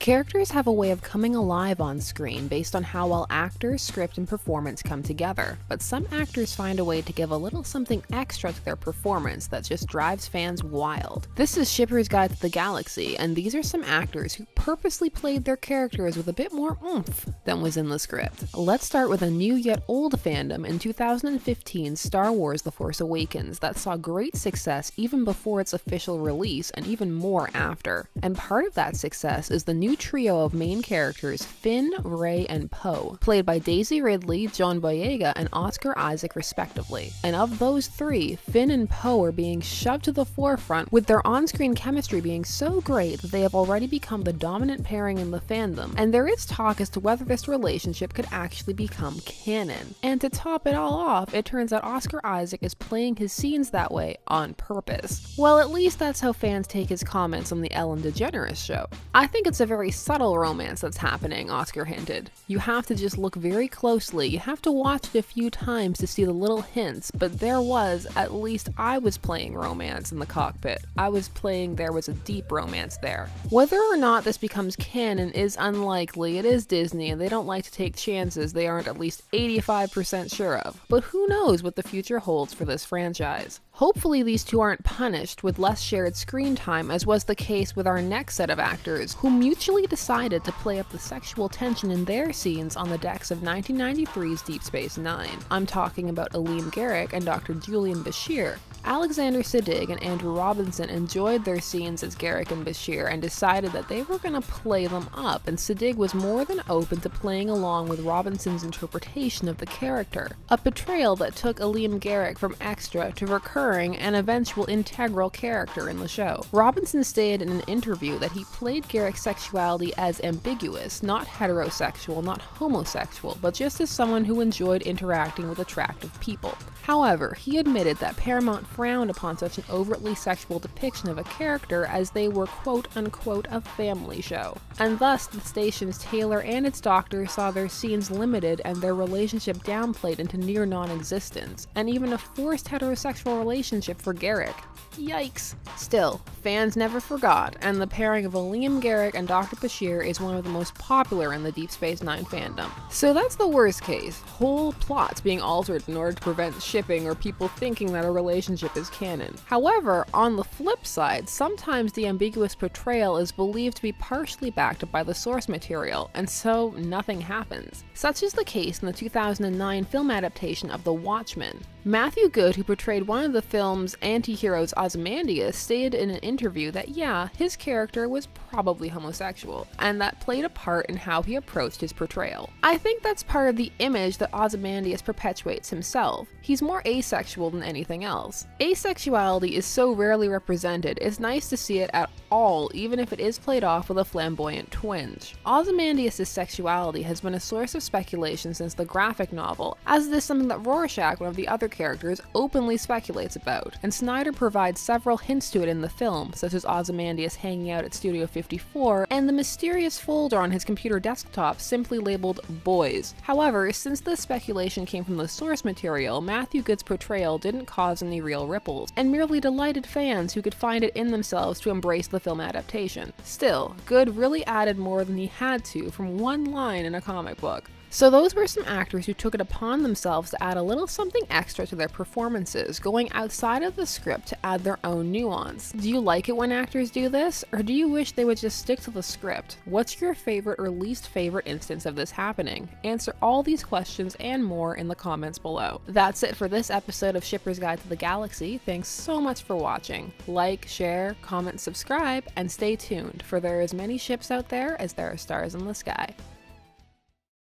Characters have a way of coming alive on screen based on how well actors, script, and performance come together, but some actors find a way to give a little something extra to their performance that just drives fans wild. This is Shipper's Guide to the Galaxy, and these are some actors who purposely played their characters with a bit more oomph than was in the script. Let's start with a new yet old fandom in 2015's Star Wars The Force Awakens that saw great success even before its official release and even more after. And part of that success is the new trio of main characters Finn, Rey, and Poe, played by Daisy Ridley, John Boyega, and Oscar Isaac respectively. And of those three, Finn and Poe are being shoved to the forefront, with their on-screen chemistry being so great that they have already become the dominant pairing in the fandom, and there is talk as to whether this relationship could actually become canon. And to top it all off, it turns out Oscar Isaac is playing his scenes that way on purpose. Well, at least that's how fans take his comments on the Ellen DeGeneres show. "I think it's a very subtle romance that's happening," Oscar hinted. "You have to just look very closely, you have to watch it a few times to see the little hints, but there was, at least I was playing romance in the cockpit. There was a deep romance there." Whether or not this becomes canon is unlikely. It is Disney and they don't like to take chances they aren't at least 85% sure of. But who knows what the future holds for this franchise. Hopefully these two aren't punished with less shared screen time, as was the case with our next set of actors, who mutually decided to play up the sexual tension in their scenes on the decks of 1993's Deep Space Nine. I'm talking about Aleem Garrick and Dr. Julian Bashir. Alexander Siddig and Andrew Robinson enjoyed their scenes as Garrick and Bashir and decided that they were going to play them up, and Siddig was more than open to playing along with Robinson's interpretation of the character, a portrayal that took Aleem Garrick from extra to recurring and eventual integral character in the show. Robinson stated in an interview that he played Garrick's sexuality as ambiguous, not heterosexual, not homosexual, but just as someone who enjoyed interacting with attractive people. However, he admitted that Paramount frowned upon such an overtly sexual depiction of a character, as they were quote-unquote a family show, and thus the station's Taylor and its doctor saw their scenes limited and their relationship downplayed into near non-existence, and even a forced heterosexual relationship for Garrick. Yikes. Still, fans never forgot, and the pairing of Aleem Garrick and Dr. Bashir is one of the most popular in the Deep Space Nine fandom. So that's the worst case, whole plots being altered in order to prevent shipping or people thinking that a relationship is canon. However, on the flip side, sometimes the ambiguous portrayal is believed to be partially backed up by the source material, and so nothing happens. Such is the case in the 2009 film adaptation of The Watchman. Matthew Good, who portrayed one of the film's anti-heroes, Ozymandias, stated in an interview that yeah, his character was probably homosexual, and that played a part in how he approached his portrayal. I think that's part of the image that Ozymandias perpetuates himself. He's more asexual than anything else. Asexuality is so rarely represented, it's nice to see it at all, even if it is played off with a flamboyant twinge. Ozymandias' sexuality has been a source of speculation since the graphic novel, as it is something that Rorschach, one of the other characters, openly speculates about, and Snyder provides several hints to it in the film, such as Ozymandias hanging out at Studio 54, and the mysterious folder on his computer desktop simply labeled Boys. However, since the speculation came from the source material, Matthew Good's portrayal didn't cause any real ripples, and merely delighted fans who could find it in themselves to embrace the film adaptation. Still, Good really added more than he had to from one line in a comic book. So those were some actors who took it upon themselves to add a little something extra to their performances, going outside of the script to add their own nuance. Do you like it when actors do this, or do you wish they would just stick to the script? What's your favorite or least favorite instance of this happening? Answer all these questions and more in the comments below. That's it for this episode of Shipper's Guide to the Galaxy. Thanks so much for watching. Like, share, comment, subscribe, and stay tuned, for there are as many ships out there as there are stars in the sky.